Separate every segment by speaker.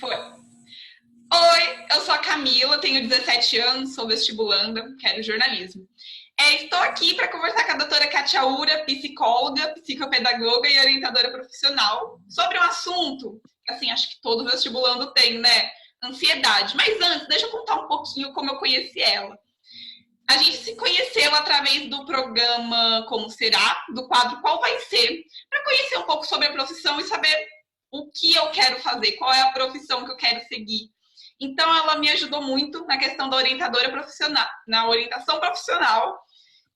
Speaker 1: Foi. Oi, eu sou a Camila, tenho 17 anos, sou vestibulanda, quero jornalismo. Estou aqui para conversar com a doutora Katia Ura, psicóloga, psicopedagoga e orientadora profissional, sobre um assunto que, assim, acho que todo vestibulando tem, né? Ansiedade. Mas antes, deixa eu contar um pouquinho como eu conheci ela. A gente se conheceu através do programa Como Será, do quadro Qual Vai Ser, para conhecer um pouco sobre a profissão e saber o que eu quero fazer, qual é a profissão que eu quero seguir. Então, ela me ajudou muito na questão da orientadora profissional, na orientação profissional.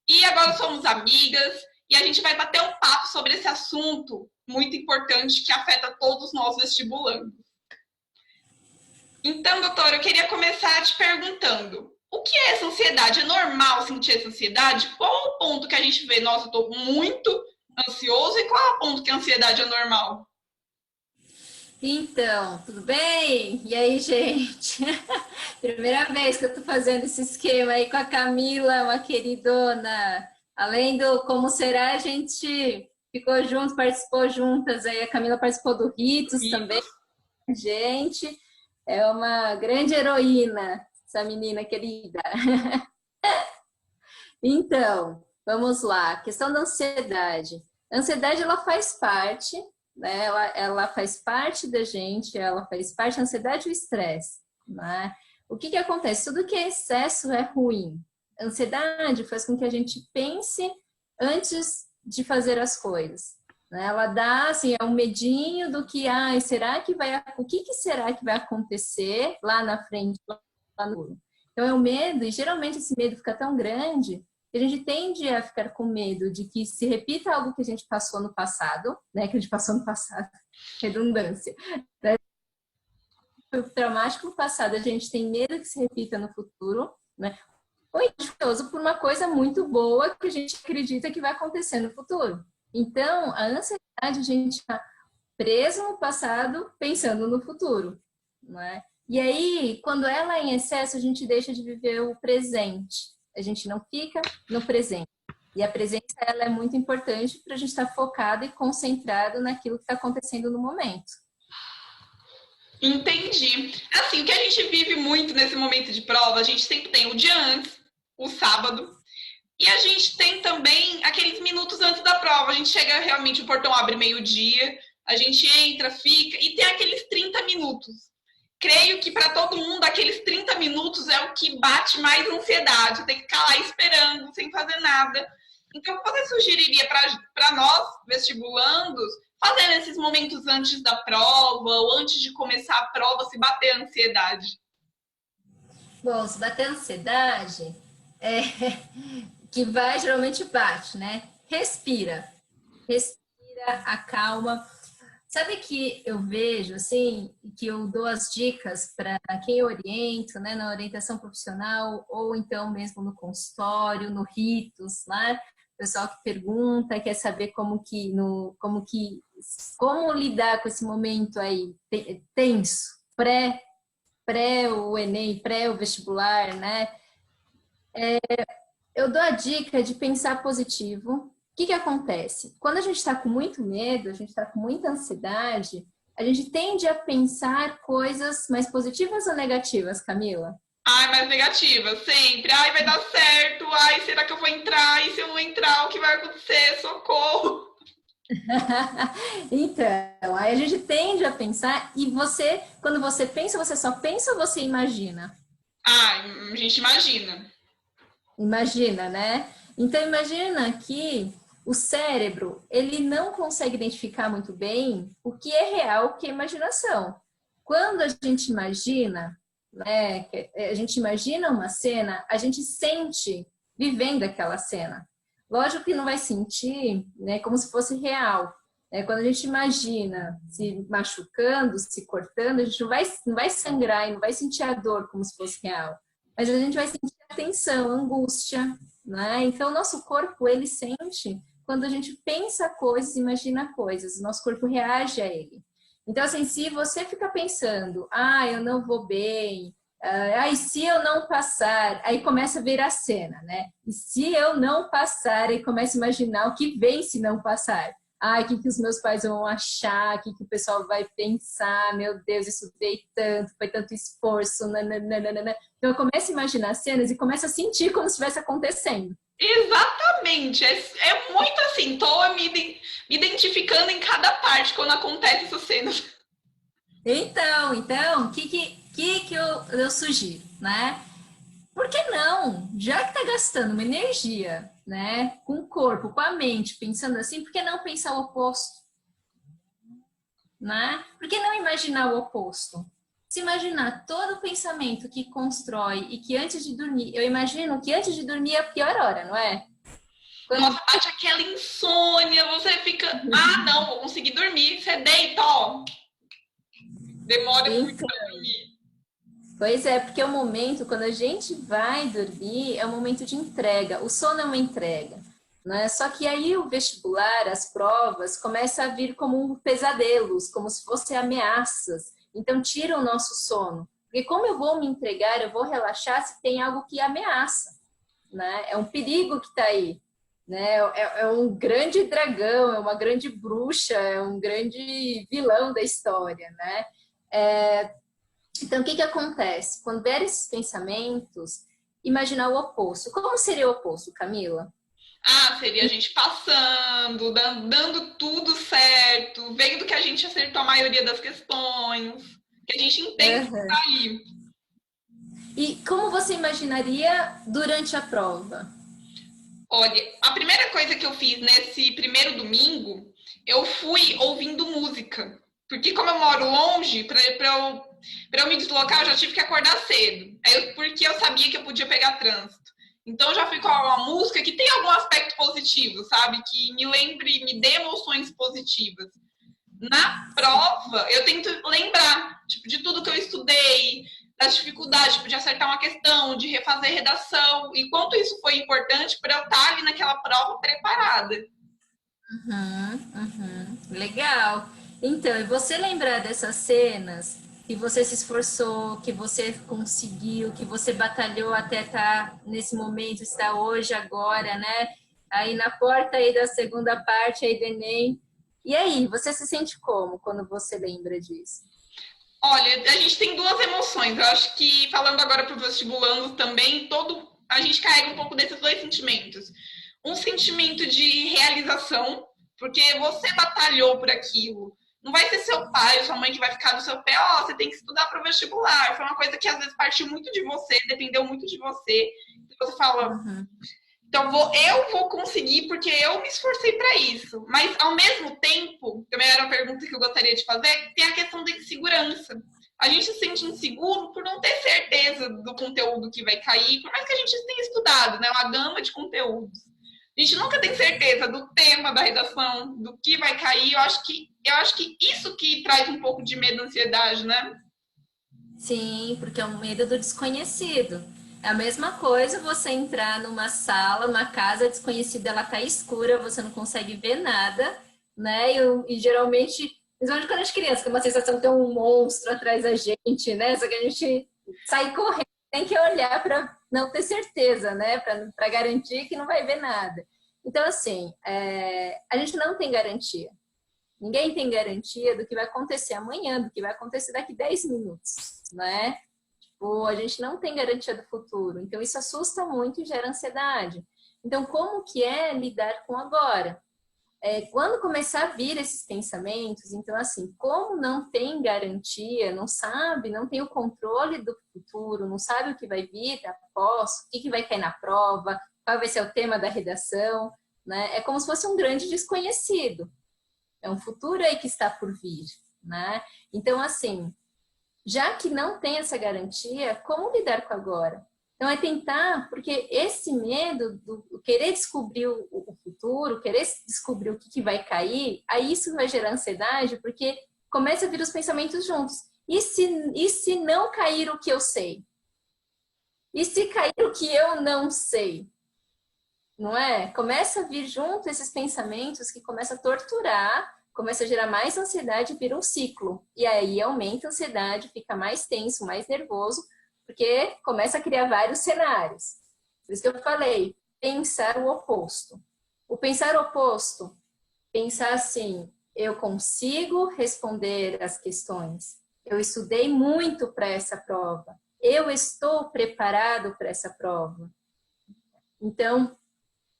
Speaker 1: E agora somos amigas e a gente vai bater um papo sobre esse assunto muito importante que afeta todos nós vestibulandos. Então, doutora, eu queria começar te perguntando: o que é essa ansiedade? É normal sentir essa ansiedade? Qual é o ponto que a gente vê, nossa, eu estou muito ansioso, e qual é o ponto que a ansiedade é normal?
Speaker 2: Então, tudo bem? E aí, gente? Primeira vez que eu tô fazendo esse esquema aí com a Camila, uma queridona. Além do Como Será, a gente ficou junto, participou juntas. Aí a Camila participou do Ritos também.
Speaker 1: Ritos.
Speaker 2: Gente, é uma grande heroína, essa menina querida. Então, vamos lá. Questão da ansiedade. A ansiedade, ela faz parte, né? Ela faz parte da gente, ela faz parte da ansiedade e o estresse, né? O que que acontece? Tudo que é excesso é ruim. A ansiedade faz com que a gente pense antes de fazer as coisas, né? Ela dá, assim, é um medinho do que, será que vai, o que que será que vai acontecer lá na frente, lá no futuro? Então é o medo, e geralmente esse medo fica tão grande que a gente tende a ficar com medo de que se repita algo que a gente passou no passado, né? Que a gente passou no passado, redundância. Né? Foi traumático no passado, a gente tem medo que se repita no futuro, né? Ou ansioso por uma coisa muito boa que a gente acredita que vai acontecer no futuro. Então, a ansiedade, a gente está preso no passado, pensando no futuro, né? E aí, quando ela é em excesso, a gente deixa de viver o presente. A gente não fica no presente. E a presença, ela é muito importante para a gente estar focado e concentrado naquilo que está acontecendo no momento.
Speaker 1: Entendi. Assim, o que a gente vive muito nesse momento de prova, a gente sempre tem o dia antes, o sábado, e a gente tem também aqueles minutos antes da prova. A gente chega realmente, o portão abre meio-dia, a gente entra, fica, e tem aqueles 30 minutos. Creio que para todo mundo, aqueles 30 minutos é o que bate mais ansiedade. Tem que ficar lá esperando, sem fazer nada. Então, o que você sugeriria para nós, vestibulandos, fazer nesses momentos antes da prova ou antes de começar a prova, se bater a ansiedade?
Speaker 2: Bom, se bater ansiedade, é, que vai, geralmente bate, né? Respira. Respira, acalma. Sabe que eu vejo, assim, que eu dou as dicas para quem eu oriento, né, na orientação profissional, ou então mesmo no consultório, no Ritos, né? O pessoal que pergunta, quer saber como lidar com esse momento aí tenso, pré o Enem, pré o vestibular, né? Eu dou a dica de pensar positivo. O que que acontece? Quando a gente está com muito medo, a gente está com muita ansiedade, a gente tende a pensar coisas mais positivas ou negativas, Camila?
Speaker 1: Ai, mais negativa, sempre. Ai, vai dar certo. Ai, será que eu vou entrar? E se eu não entrar, o que vai acontecer? Socorro.
Speaker 2: Então, aí a gente tende a pensar, e você, quando você pensa, você só pensa ou você imagina?
Speaker 1: Ai, a gente imagina.
Speaker 2: Imagina, né? Então imagina que o cérebro, ele não consegue identificar muito bem o que é real, o que é imaginação. Quando a gente imagina, né, a gente imagina uma cena, a gente sente vivendo aquela cena. Lógico que não vai sentir, né, como se fosse real. Né? Quando a gente imagina se machucando, se cortando, a gente não vai sangrar e não vai sentir a dor como se fosse real. Mas a gente vai sentir a tensão, a angústia, né? Então, o nosso corpo, ele sente quando a gente pensa coisas, imagina coisas, o nosso corpo reage a ele. Então, assim, se você fica pensando, eu não vou bem, e se eu não passar? Aí começa a ver a cena, né? E se eu não passar? Aí começa a imaginar o que vem se não passar. Ai, o que os meus pais vão achar? O que o pessoal vai pensar? Meu Deus, estudei tanto, foi tanto esforço. Nananana. Então eu começo a imaginar cenas e começo a sentir como se estivesse acontecendo.
Speaker 1: Exatamente, é muito assim, tô me identificando em cada parte quando acontece essas cenas.
Speaker 2: Então, o que eu sugiro, né? Por que não? Já que tá gastando uma energia, né, com o corpo, com a mente, pensando assim, por que não pensar o oposto, né? Por que não imaginar o oposto? Se imaginar todo o pensamento que constrói e que antes de dormir, eu imagino que antes de dormir é a pior hora, não é? Quando...
Speaker 1: Nossa, bate aquela insônia, você fica, ah, não, vou conseguir dormir. Você deita, ó, demora muito
Speaker 2: Então,
Speaker 1: pra dormir.
Speaker 2: pois é, porque é o momento, quando a gente vai dormir, é um momento de entrega. O sono é uma entrega, né? Só que aí o vestibular, as provas, começa a vir como pesadelos, como se fossem ameaças. Então, tira o nosso sono. Porque como eu vou me entregar, eu vou relaxar se tem algo que ameaça, né? É um perigo que está aí, né? É um grande dragão, é uma grande bruxa, é um grande vilão da história, né? Então, o que acontece? Quando vier esses pensamentos, imaginar o oposto. Como seria o oposto, Camila?
Speaker 1: Ah, seria a gente passando, dando tudo certo, vendo que a gente acertou a maioria das questões, que a gente entende que tá
Speaker 2: Uhum.
Speaker 1: aí.
Speaker 2: E como você imaginaria durante a prova?
Speaker 1: Olha, a primeira coisa que eu fiz nesse primeiro domingo, eu fui ouvindo música. Porque como eu moro longe, para eu me deslocar, eu já tive que acordar cedo. Porque eu sabia que eu podia pegar trânsito. Então eu já fui com uma música que tem algum aspecto positivo, sabe? Que me lembre, me dê emoções positivas. Na prova, eu tento lembrar, tipo, de tudo que eu estudei, das dificuldades, tipo, de acertar uma questão, de refazer redação, e quanto isso foi importante para eu estar ali naquela prova preparada.
Speaker 2: Legal. Então, e você lembrar dessas cenas que você se esforçou, que você conseguiu, que você batalhou até estar nesse momento, estar hoje, agora, né? Aí na porta aí da segunda parte aí do Enem. E aí, você se sente como quando você lembra disso?
Speaker 1: Olha, a gente tem duas emoções. Eu acho que, falando agora para o vestibulando também, a gente carrega um pouco desses dois sentimentos. Um sentimento de realização, porque você batalhou por aquilo. Não vai ser seu pai ou sua mãe que vai ficar no seu pé, ó, oh, você tem que estudar para o vestibular. Foi uma coisa que às vezes partiu muito de você, dependeu muito de você. E você fala,
Speaker 2: Uhum.
Speaker 1: então eu vou conseguir porque eu me esforcei para isso. Mas ao mesmo tempo, também era uma pergunta que eu gostaria de fazer, tem a questão da insegurança. A gente se sente inseguro por não ter certeza do conteúdo que vai cair, por mais que a gente tenha estudado, né, uma gama de conteúdos. A gente nunca tem certeza do tema da redação, do que vai cair. Eu acho que isso que traz um pouco de medo, ansiedade, né?
Speaker 2: Sim, porque é um medo do desconhecido. É a mesma coisa você entrar numa sala, numa casa desconhecida, ela tá escura, você não consegue ver nada, né? E geralmente, principalmente quando a gente é criança, tem uma sensação de ter um monstro atrás da gente, né? Só que a gente sai correndo, tem que olhar para não ter certeza, né? Para garantir que não vai ver nada. Então, assim, a gente não tem garantia. Ninguém tem garantia do que vai acontecer amanhã, do que vai acontecer daqui 10 minutos, né? Tipo, a gente não tem garantia do futuro. Então, isso assusta muito e gera ansiedade. Então, como que é lidar com agora? Quando começar a vir esses pensamentos, então, assim, como não tem garantia, não sabe, não tem o controle do futuro, não sabe o que vai vir após, o que vai cair na prova, qual vai ser o tema da redação, né? É como se fosse um grande desconhecido. É um futuro aí que está por vir, né? Então, assim, já que não tem essa garantia, como lidar com agora? Então, é tentar, porque esse medo do querer descobrir o futuro, querer descobrir o que vai cair, aí isso vai gerar ansiedade, porque começa a vir os pensamentos juntos. E se não cair o que eu sei? E se cair o que eu não sei? Não é? Começa a vir junto esses pensamentos que começa a torturar, começa a gerar mais ansiedade e vira um ciclo. E aí aumenta a ansiedade, fica mais tenso, mais nervoso, porque começa a criar vários cenários. Por isso que eu falei, pensar o oposto. O pensar o oposto pensar assim, eu consigo responder as questões. Eu estudei muito para essa prova. Eu estou preparado para essa prova. Então,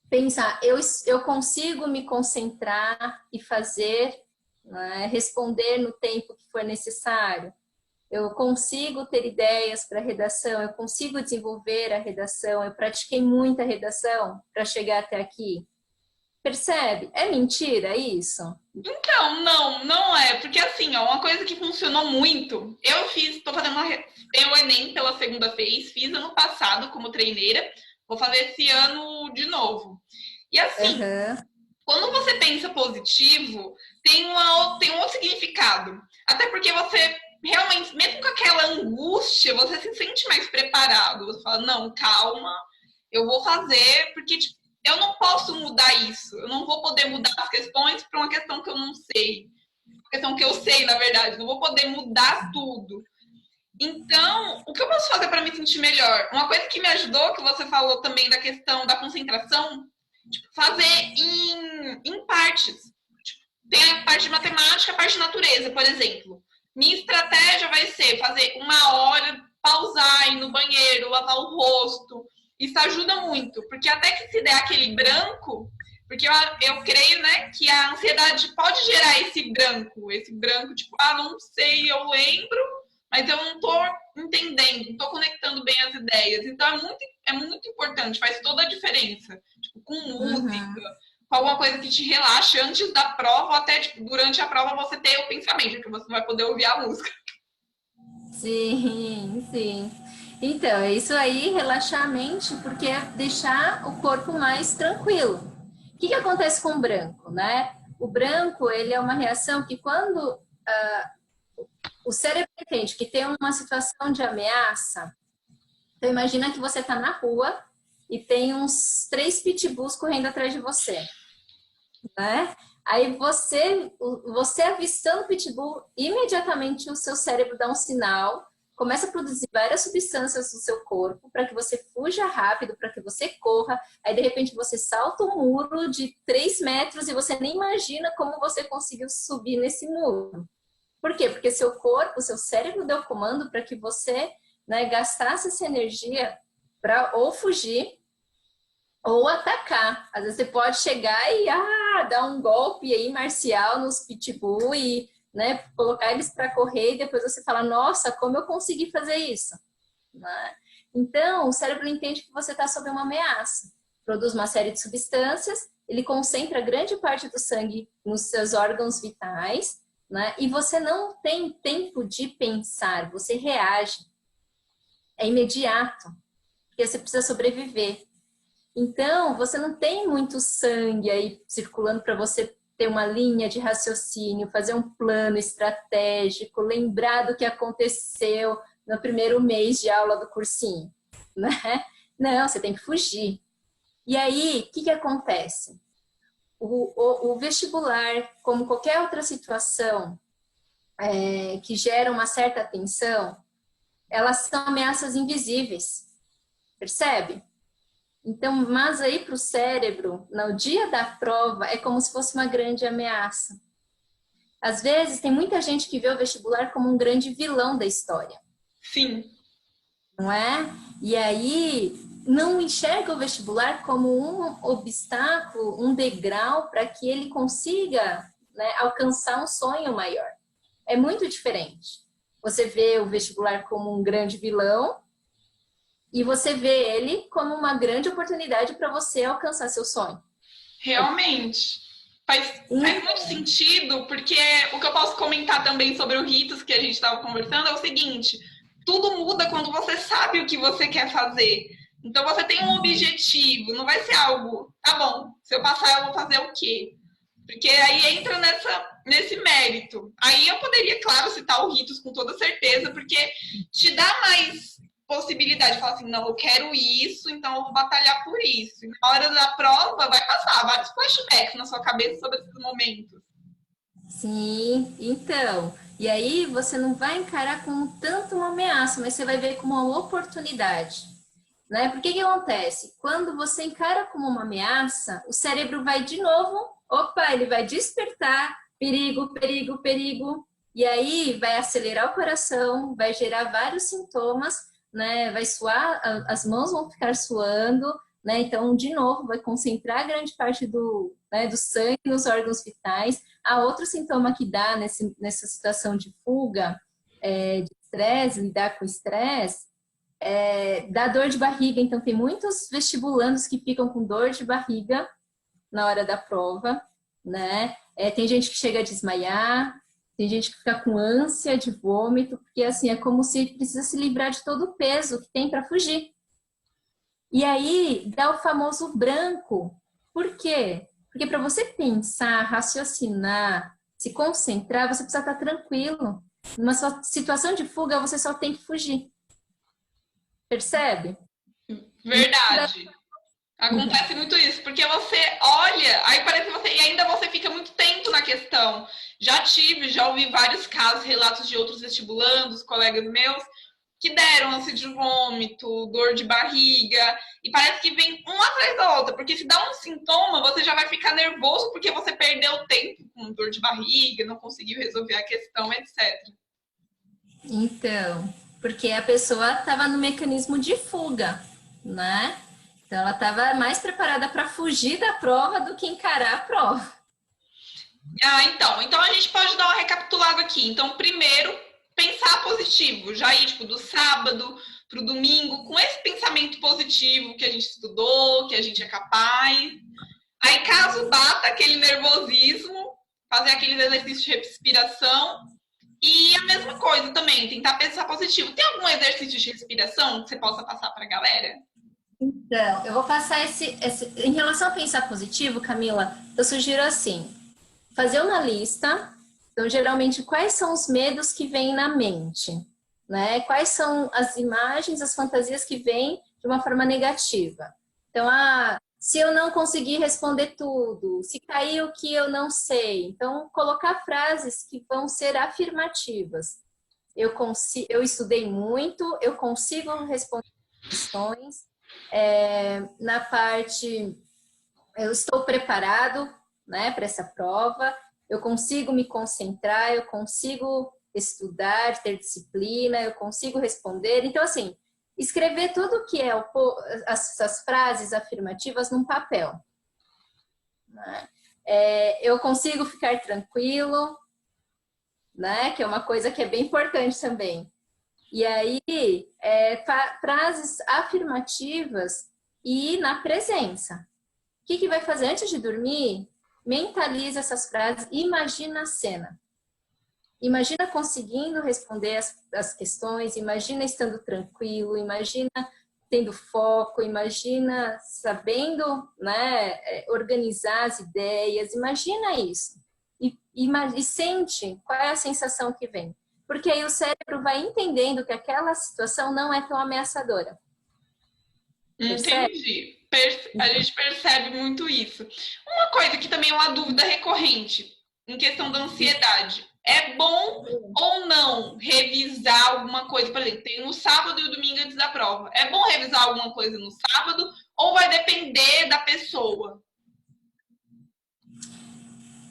Speaker 2: pensar, eu consigo me concentrar e fazer, né, responder no tempo que for necessário. Eu consigo ter ideias para a redação, eu consigo desenvolver a redação, eu pratiquei muita redação para chegar até aqui. Percebe? É mentira isso?
Speaker 1: Então, não é. Porque assim, ó, uma coisa que funcionou muito, eu tô fazendo o Enem pela segunda vez, fiz ano passado como treineira, vou fazer esse ano de novo. E assim, quando você pensa positivo, tem um outro significado. Até porque você realmente, mesmo com aquela angústia, você se sente mais preparado. Você fala, não, calma, eu vou fazer, porque tipo, eu não posso mudar isso. Eu não vou poder mudar as questões para uma questão que eu não sei. Uma questão que eu sei, na verdade. Não vou poder mudar tudo. Então, o que eu posso fazer para me sentir melhor? Uma coisa que me ajudou, que você falou também da questão da concentração, tipo, fazer em partes. Tipo, tem a parte de matemática, a parte de natureza, por exemplo. Minha estratégia vai ser fazer 1 hora, pausar, ir no banheiro, lavar o rosto. Isso ajuda muito, porque até que se der aquele branco, porque eu creio, né, que a ansiedade pode gerar esse branco, tipo, não sei, eu lembro, mas eu não tô entendendo, não tô conectando bem as ideias. Então é muito importante, faz toda a diferença. Tipo, com música, com alguma coisa que te relaxe antes da prova, ou até tipo, durante a prova você ter o pensamento, que você não vai poder ouvir a música.
Speaker 2: Sim, sim. Então, é isso aí, relaxar a mente, porque é deixar o corpo mais tranquilo. O que acontece com o branco, né? O branco, ele é uma reação que quando o cérebro entende que tem uma situação de ameaça, então imagina que você está na rua e tem uns 3 pitbulls correndo atrás de você, né? Aí você avistando o pitbull, imediatamente o seu cérebro dá um sinal, começa a produzir várias substâncias no seu corpo para que você fuja rápido, para que você corra. Aí, de repente, você salta um muro de 3 metros e você nem imagina como você conseguiu subir nesse muro. Por quê? Porque seu corpo, seu cérebro deu comando para que você, né, gastasse essa energia para ou fugir ou atacar. Às vezes você pode chegar e dar um golpe aí marcial nos pitbull e, né, colocar eles para correr e depois você fala, nossa, como eu consegui fazer isso? Né? Então, o cérebro entende que você está sob uma ameaça. Produz uma série de substâncias, ele concentra grande parte do sangue nos seus órgãos vitais, né? E você não tem tempo de pensar, você reage. É imediato, porque você precisa sobreviver. Então, você não tem muito sangue aí circulando para você ter uma linha de raciocínio, fazer um plano estratégico, lembrar do que aconteceu no primeiro mês de aula do cursinho, né? Não, você tem que fugir. E aí, o que acontece? O vestibular, como qualquer outra situação que gera uma certa tensão, elas são ameaças invisíveis, percebe? Então, mas aí para o cérebro, no dia da prova, é como se fosse uma grande ameaça. Às vezes, tem muita gente que vê o vestibular como um grande vilão da história.
Speaker 1: Sim.
Speaker 2: Não é? E aí, não enxerga o vestibular como um obstáculo, um degrau para que ele consiga, né, alcançar um sonho maior. É muito diferente. Você vê o vestibular como um grande vilão, e você vê ele como uma grande oportunidade para você alcançar seu sonho.
Speaker 1: Realmente. Faz muito sentido, porque o que eu posso comentar também sobre o Ritos que a gente estava conversando é o seguinte: tudo muda quando você sabe o que você quer fazer. Então você tem um objetivo, não vai ser algo, tá bom, se eu passar eu vou fazer o quê? Porque aí entra nesse mérito. Aí eu poderia, claro, citar o Ritos com toda certeza, porque te dá mais possibilidade de falar assim, não, eu quero isso, então eu vou batalhar por isso. E na hora da prova vai passar vários flashbacks na sua cabeça sobre esses momentos.
Speaker 2: Sim, então. E aí você não vai encarar como tanto uma ameaça, mas você vai ver como uma oportunidade. Né? Porque que acontece? Quando você encara como uma ameaça, o cérebro vai de novo opa, ele vai despertar, perigo, perigo, perigo. E aí vai acelerar o coração, vai gerar vários sintomas, né? Vai suar, as mãos vão ficar suando, né? Então, de novo, vai concentrar grande parte do sangue nos órgãos vitais. Há outro sintoma que dá nessa situação de fuga, de estresse, lidar com estresse, dá dor de barriga. Então, tem muitos vestibulandos que ficam com dor de barriga na hora da prova, né? Tem gente que chega a desmaiar, tem gente que fica com ânsia de vômito, porque assim, é como se precisa se livrar de todo o peso que tem para fugir. E aí dá o famoso branco. Por quê? Porque para você pensar, raciocinar, se concentrar, você precisa estar tranquilo. Numa situação de fuga, você só tem que fugir. Percebe?
Speaker 1: Verdade. Acontece muito isso, porque você olha, aí parece que você, e ainda você fica muito tempo na questão. Já ouvi vários casos, relatos de outros vestibulandos, colegas meus, que deram ânsia de vômito, dor de barriga, e parece que vem uma atrás da outra, porque se dá um sintoma, você já vai ficar nervoso porque você perdeu tempo com dor de barriga, não conseguiu resolver a questão, etc.
Speaker 2: Então, porque a pessoa estava no mecanismo de fuga, né? Então, ela estava mais preparada para fugir da prova do que encarar a prova.
Speaker 1: Então a gente pode dar uma recapitulada aqui. Então, primeiro, pensar positivo, já ir tipo, do sábado para o domingo, com esse pensamento positivo que a gente estudou, que a gente é capaz. Aí, caso bata aquele nervosismo, fazer aqueles exercícios de respiração. E a mesma coisa também, tentar pensar positivo. Tem algum exercício de respiração que você possa passar para a galera?
Speaker 2: Então, eu vou passar em relação a pensar positivo, Camila, eu sugiro assim, fazer uma lista. Então, geralmente, quais são os medos que vêm na mente, né? Quais são as imagens, as fantasias que vêm de uma forma negativa. Então, se eu não conseguir responder tudo, se cair o que eu não sei. Então, colocar frases que vão ser afirmativas. Eu estudei muito, eu consigo responder questões. Na parte, eu estou preparado, né, para essa prova, eu consigo me concentrar, eu consigo estudar, ter disciplina, eu consigo responder. Então, assim, escrever tudo que essas frases afirmativas num papel. Né? Eu consigo ficar tranquilo, né, que é uma coisa que é bem importante também. E aí, frases afirmativas e na presença. O que vai fazer antes de dormir? Mentaliza essas frases, imagina a cena. Imagina conseguindo responder as questões, imagina estando tranquilo, imagina tendo foco, imagina sabendo, né, organizar as ideias, imagina isso. E sente qual é a sensação que vem. Porque aí o cérebro vai entendendo que aquela situação não é tão ameaçadora.
Speaker 1: Entendi. A gente percebe muito isso. Uma coisa que também é uma dúvida recorrente em questão da ansiedade. É bom ou não revisar alguma coisa? Por exemplo, tem no sábado e o domingo antes da prova. É bom revisar alguma coisa no sábado ou vai depender da pessoa?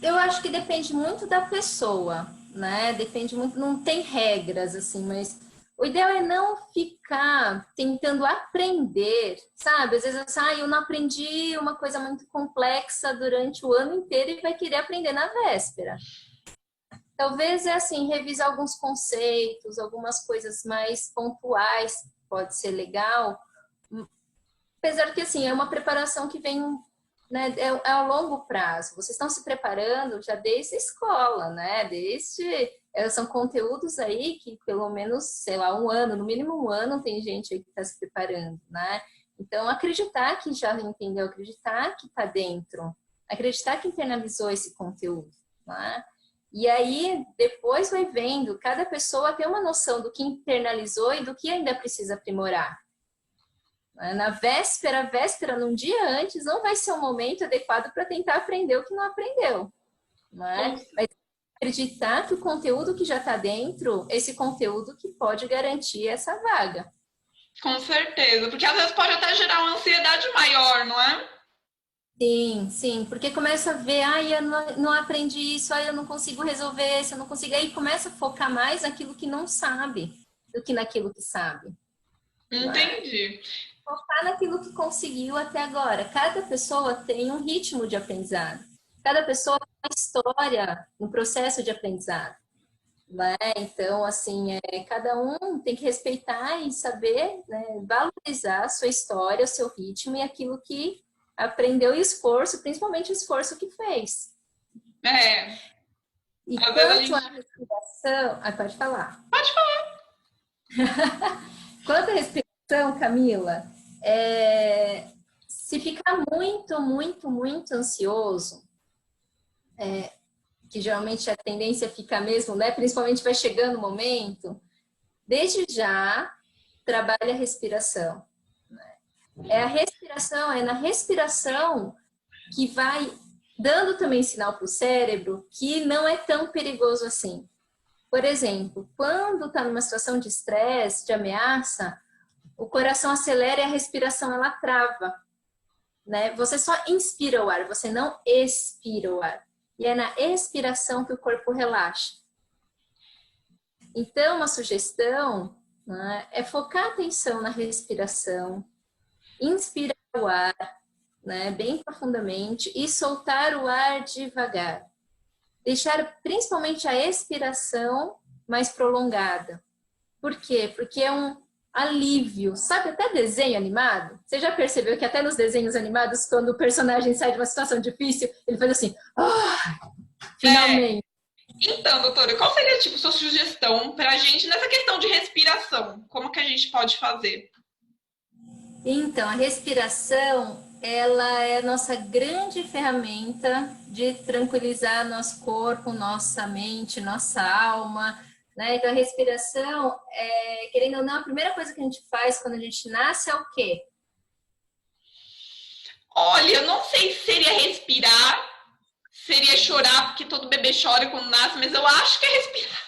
Speaker 2: Eu acho que depende muito da pessoa, né? Depende muito, não tem regras assim, mas o ideal é não ficar tentando aprender, sabe? Às vezes, eu não aprendi uma coisa muito complexa durante o ano inteiro e vai querer aprender na véspera. Talvez assim, revisar alguns conceitos, algumas coisas mais pontuais, pode ser legal. Apesar que assim, é uma preparação que vem, né, a longo prazo. Vocês estão se preparando já desde a escola, né? São conteúdos aí que pelo menos, sei lá, um ano, no mínimo um ano, tem gente aí que está se preparando, né? Então, acreditar que já entendeu, acreditar que está dentro, acreditar que internalizou esse conteúdo, né? E aí, depois vai vendo, cada pessoa tem uma noção do que internalizou e do que ainda precisa aprimorar. Na véspera, num dia antes, não vai ser um momento adequado para tentar aprender o que não aprendeu. Né? Mas acreditar que o conteúdo que já está dentro, esse conteúdo que pode garantir essa vaga.
Speaker 1: Com certeza, porque às vezes pode até gerar uma ansiedade maior, não é?
Speaker 2: Sim, sim, porque começa a ver, ai, eu não aprendi isso, ai, eu não consigo resolver isso, eu não consigo. Aí começa a focar mais naquilo que não sabe do que naquilo que sabe. Né?
Speaker 1: Entendi.
Speaker 2: Focar naquilo que conseguiu até agora. Cada pessoa tem um ritmo de aprendizado. Cada pessoa tem uma história no processo de aprendizado. Né? Então, assim, cada um tem que respeitar e saber, né, valorizar a sua história, o seu ritmo e aquilo que aprendeu e esforço, principalmente o esforço que fez.
Speaker 1: É,
Speaker 2: E
Speaker 1: às vezes a
Speaker 2: quanto à
Speaker 1: gente.
Speaker 2: respiração, pode falar.
Speaker 1: Pode falar.
Speaker 2: Quanto à respiração, Camila, se ficar muito, muito, muito ansioso, que geralmente a tendência fica mesmo, né? Principalmente vai chegando o momento, desde já trabalhe a respiração. É a respiração, é na respiração que vai dando também sinal para o cérebro que não é tão perigoso assim. Por exemplo, quando está numa situação de estresse, de ameaça, o coração acelera e a respiração ela trava. Né? Você só inspira o ar, você não expira o ar. E é na expiração que o corpo relaxa. Então, uma sugestão, né, é focar a atenção na respiração, inspirar o ar, né, bem profundamente e soltar o ar devagar. Deixar principalmente a expiração mais prolongada. Por quê? Porque é um alívio. Sabe até desenho animado? Você já percebeu que até nos desenhos animados, quando o personagem sai de uma situação difícil, ele faz assim,
Speaker 1: É.
Speaker 2: finalmente.
Speaker 1: Então, doutora, qual seria tipo sua sugestão para a gente nessa questão de respiração? Como que a gente pode fazer?
Speaker 2: Então, a respiração, ela é a nossa grande ferramenta de tranquilizar nosso corpo, nossa mente, nossa alma, né? Então, a respiração, querendo ou não, a primeira coisa que a gente faz quando a gente nasce é o quê?
Speaker 1: Olha, eu não sei se seria respirar, seria chorar, porque todo bebê chora quando nasce, mas eu acho que é respirar.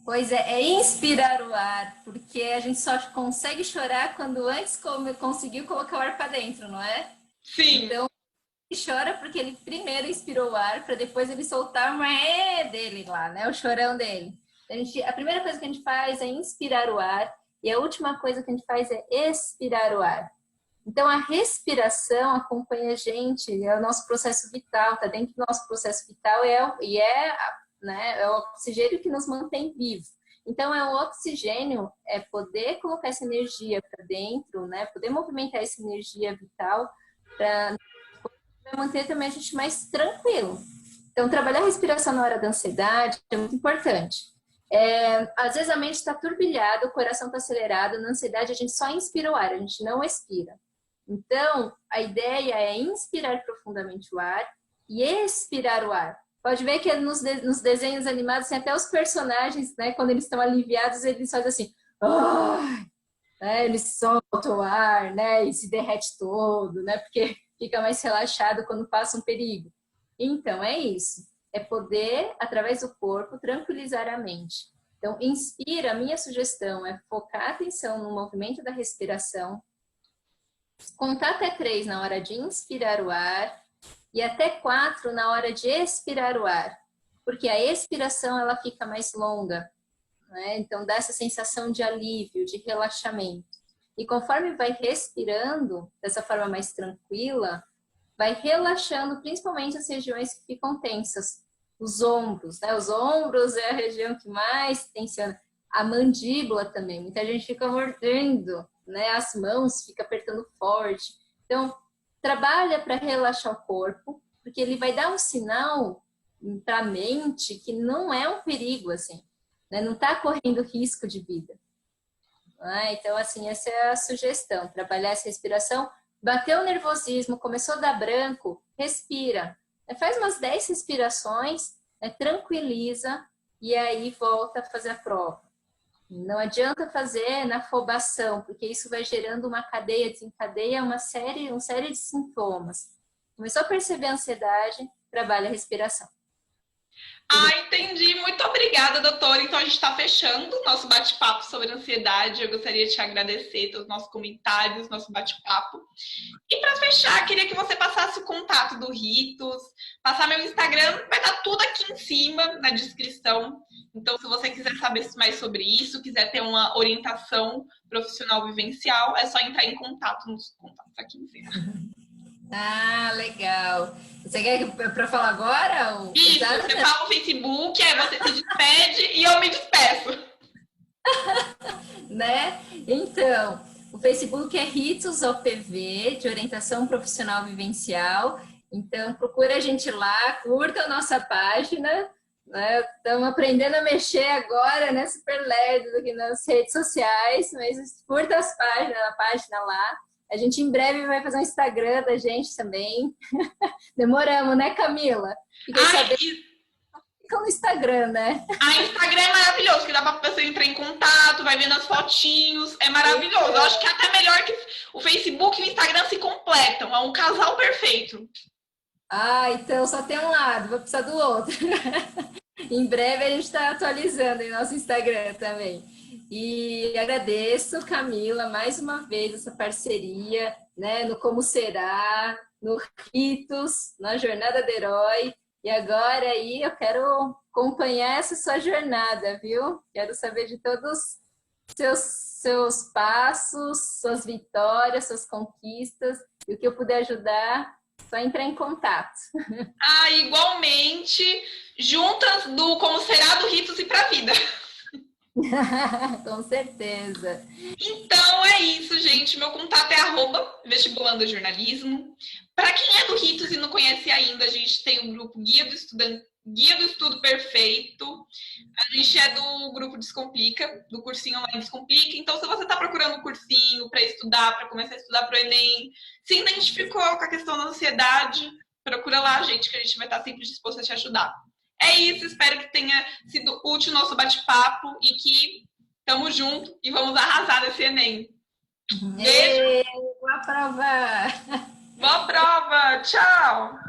Speaker 2: Pois é inspirar o ar, porque a gente só consegue chorar quando antes conseguiu colocar o ar para dentro, não é?
Speaker 1: Sim.
Speaker 2: Então, ele chora porque ele primeiro inspirou o ar para depois ele soltar o dele lá, né? O chorão dele. A primeira coisa que a gente faz é inspirar o ar e a última coisa que a gente faz é expirar o ar. Então, a respiração acompanha a gente, é o nosso processo vital, está dentro do nosso processo vital né, é o oxigênio que nos mantém vivos. Então, o oxigênio é poder colocar essa energia para dentro, né, poder movimentar essa energia vital para manter também a gente mais tranquilo. Então, trabalhar a respiração na hora da ansiedade é muito importante. Às vezes a mente está turbilhada, o coração está acelerado, na ansiedade a gente só inspira o ar, a gente não expira. Então, a ideia é inspirar profundamente o ar e expirar o ar. Pode ver que nos desenhos animados tem até os personagens, né, quando eles estão aliviados, eles fazem assim, né, eles soltam o ar, né, e se derrete todo, né, porque fica mais relaxado quando passa um perigo. Então, é isso. É poder, através do corpo, tranquilizar a mente. Então, inspira, a minha sugestão é focar a atenção no movimento da respiração, contar até 3 na hora de inspirar o ar e até 4 na hora de expirar o ar, porque a expiração ela fica mais longa, né? Então dá essa sensação de alívio, de relaxamento. E conforme vai respirando dessa forma mais tranquila, vai relaxando principalmente as regiões que ficam tensas, os ombros, né? Os ombros é a região que mais tensiona. A mandíbula também, muita gente fica mordendo, né? As mãos fica apertando forte. Então, trabalha para relaxar o corpo, porque ele vai dar um sinal para a mente que não é um perigo, assim, né? Não está correndo risco de vida. Então, assim, essa é a sugestão, trabalhar essa respiração. Bateu o nervosismo, começou a dar branco, respira. Faz umas 10 respirações, tranquiliza e aí volta a fazer a prova. Não adianta fazer na afobação, porque isso vai gerando uma cadeia, desencadeia uma série de sintomas. Começou a perceber a ansiedade, trabalha a respiração.
Speaker 1: Ah, entendi. Muito obrigada, doutora. Então, a gente está fechando o nosso bate-papo sobre ansiedade. Eu gostaria de te agradecer pelos nossos comentários, nosso bate-papo. E para fechar, queria que você passasse o contato do Ritos, passar meu Instagram, vai estar tudo aqui em cima, na descrição. Então, se você quiser saber mais sobre isso, quiser ter uma orientação profissional vivencial, é só entrar em contato nos contatos aqui em cima.
Speaker 2: Ah, legal. Você quer para falar agora?
Speaker 1: Isso, você fala o Facebook, aí você se despede e eu me despeço.
Speaker 2: Né? Então, o Facebook é Ritos OPV, de Orientação Profissional Vivencial. Então, procura a gente lá, curta a nossa página. Né? Estamos aprendendo a mexer agora, né? Super lerdo aqui nas redes sociais, mas curta a página lá. A gente em breve vai fazer um Instagram da gente também. Demoramos, né, Camila? Fiquei sabendo que fica no Instagram, né?
Speaker 1: A Instagram é maravilhoso, que dá pra você entrar em contato, vai vendo as fotinhos, é maravilhoso. Eu acho que é até melhor que o Facebook e o Instagram se completam, é um casal perfeito.
Speaker 2: Ah, então só tem um lado, vou precisar do outro. Em breve a gente está atualizando em nosso Instagram também. E agradeço, Camila, mais uma vez essa parceria, né, no Como Será, no Ritos, na Jornada do Herói. E agora aí eu quero acompanhar essa sua jornada, viu? Quero saber de todos seus passos, suas vitórias, suas conquistas, e o que eu puder ajudar, só entrar em contato.
Speaker 1: Ah, igualmente, juntas do Como Será do Ritos e pra Vida.
Speaker 2: Com certeza.
Speaker 1: Então é isso, gente. Meu contato é @vestibulando jornalismo. Para quem é do Ritos e não conhece ainda, a gente tem o grupo Guia do Estudo Perfeito. A gente é do grupo Descomplica, do cursinho online Descomplica. Então, se você está procurando um cursinho para estudar, para começar a estudar para o Enem, se identificou com a questão da ansiedade, procura lá, gente, que a gente vai estar sempre disposto a te ajudar. É isso, espero que tenha sido útil o nosso bate-papo e que tamo junto e vamos arrasar nesse Enem. Beijo!
Speaker 2: Boa prova!
Speaker 1: Boa prova! Tchau!